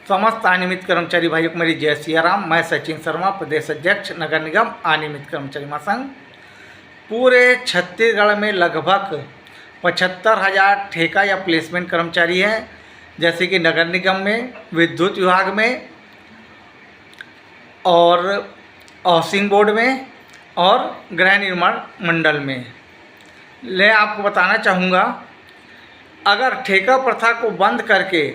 समस्त अनियमित कर्मचारी भाइयों को मेरी जय सिया राम। मैं सचिन शर्मा, प्रदेश अध्यक्ष नगर निगम अनियमित कर्मचारी महासंघ। पूरे छत्तीसगढ़ में लगभग 75,000 ठेका या प्लेसमेंट कर्मचारी हैं, जैसे कि नगर निगम में, विद्युत विभाग में और हाउसिंग बोर्ड में और गृह निर्माण मंडल में। मैं आपको बताना चाहूँगा, अगर ठेका प्रथा को बंद करके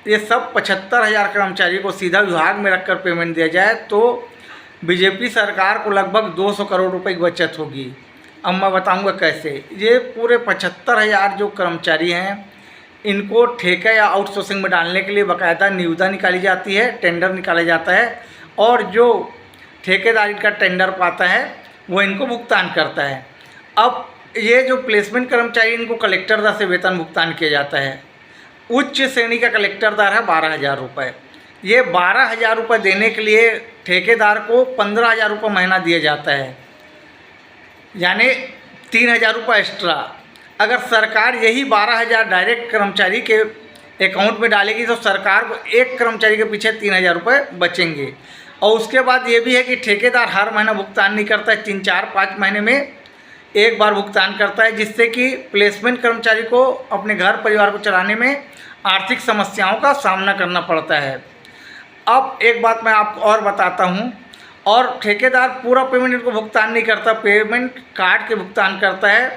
ये सब 75,000 कर्मचारी को सीधा विभाग में रखकर पेमेंट दिया जाए तो बीजेपी सरकार को लगभग 200 करोड़ रुपए की बचत होगी। अब मैं बताऊंगा कैसे। ये पूरे 75,000 जो कर्मचारी हैं, इनको ठेका या आउटसोर्सिंग में डालने के लिए बाकायदा निविदा निकाली जाती है, टेंडर निकाला जाता है और जो ठेकेदार इनका टेंडर पाता है वो इनको भुगतान करता है। अब ये जो प्लेसमेंट कर्मचारी, इनको कलेक्टर दर से वेतन भुगतान किया जाता है। उच्च श्रेणी का कलेक्टर दर है 12,000 रुपये। ये 12,000 रुपये देने के लिए ठेकेदार को 15,000 रुपये महीना दिया जाता है, यानी 3,000 रुपये एक्स्ट्रा। अगर सरकार यही 12,000 डायरेक्ट कर्मचारी के अकाउंट में डालेगी तो सरकार को एक कर्मचारी के पीछे 3,000 रुपये बचेंगे। और उसके बाद ये भी है कि ठेकेदार हर महीना भुगतान नहीं करता है, 3, 4, 5 महीने में एक बार भुगतान करता है, जिससे कि प्लेसमेंट कर्मचारी को अपने घर परिवार को चलाने में आर्थिक समस्याओं का सामना करना पड़ता है। अब एक बात मैं आपको और बताता हूँ, और ठेकेदार पूरा पेमेंट इनको भुगतान नहीं करता, पेमेंट काट के भुगतान करता है,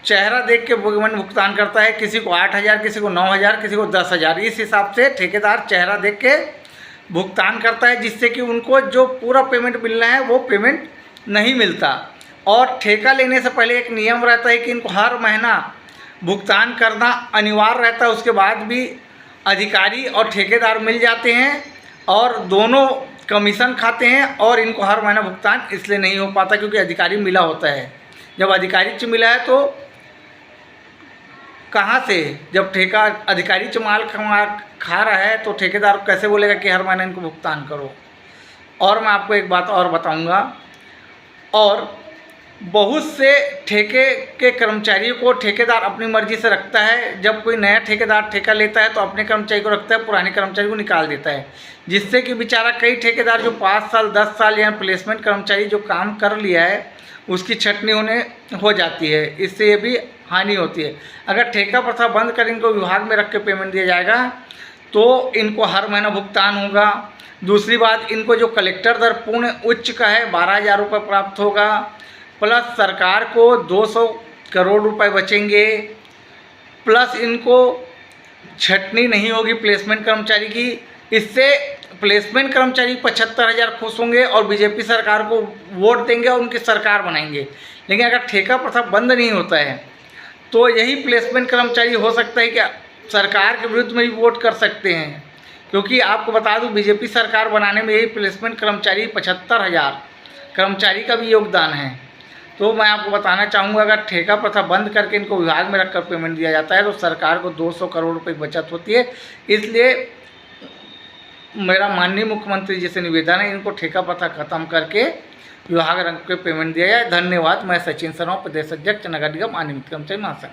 चेहरा देख के पेमेंट भुगतान करता है। किसी को 8,000, किसी को 9,000, किसी को 10,000, इस हिसाब से ठेकेदार चेहरा देख के भुगतान करता है, जिससे कि उनको जो पूरा पेमेंट मिलना है वो पेमेंट नहीं मिलता। और ठेका लेने से पहले एक नियम रहता है कि इनको हर महीना भुगतान करना अनिवार्य रहता है। उसके बाद भी अधिकारी और ठेकेदार मिल जाते हैं और दोनों कमीशन खाते हैं, और इनको हर महीना भुगतान इसलिए नहीं हो पाता क्योंकि अधिकारी मिला होता है। जब अधिकारी से मिला है तो कहाँ से, जब ठेका अधिकारी से माल खा रहा है तो ठेकेदार कैसे बोलेगा कि हर महीने इनको भुगतान करो। और मैं आपको एक बात और बताऊंगा, और बहुत से ठेके के कर्मचारियों को ठेकेदार अपनी मर्जी से रखता है। जब कोई नया ठेकेदार ठेका लेता है तो अपने कर्मचारी को रखता है, पुराने कर्मचारी को निकाल देता है, जिससे कि बेचारा कई ठेकेदार जो 5 साल 10 साल या प्लेसमेंट कर्मचारी जो काम कर लिया है उसकी छटनी हो जाती है। इससे ये भी हानि होती है। अगर ठेका प्रथा बंद कर इनको विभाग में रख के पेमेंट दिया जाएगा तो इनको हर महीना भुगतान होगा। दूसरी बात, इनको जो कलेक्टर दर पूर्ण उच्च का है 12,000 रुपये प्राप्त होगा, प्लस सरकार को 200 करोड़ रुपए बचेंगे, प्लस इनको छटनी नहीं होगी प्लेसमेंट कर्मचारी की। इससे प्लेसमेंट कर्मचारी 75,000 खुश होंगे और बीजेपी सरकार को वोट देंगे और उनकी सरकार बनाएंगे। लेकिन अगर ठेका प्रथा बंद नहीं होता है तो यही प्लेसमेंट कर्मचारी हो सकता है कि सरकार के विरुद्ध में भी वोट कर सकते हैं, क्योंकि आपको बता दूं बीजेपी सरकार बनाने में यही प्लेसमेंट कर्मचारी 75,000 कर्मचारी का भी योगदान है। तो मैं आपको बताना चाहूँगा, अगर ठेका प्रथा बंद करके इनको विभाग में रखकर पेमेंट दिया जाता है तो सरकार को 200 करोड़ रुपए की बचत होती है। इसलिए मेरा माननीय मुख्यमंत्री जी से निवेदन है, इनको ठेका प्रथा खत्म करके विभाग रख के पेमेंट दिया जाए। धन्यवाद। मैं सचिन शर्मा, प्रदेश अध्यक्ष नगर निगम अनियमित कर्मचारी महासंघ।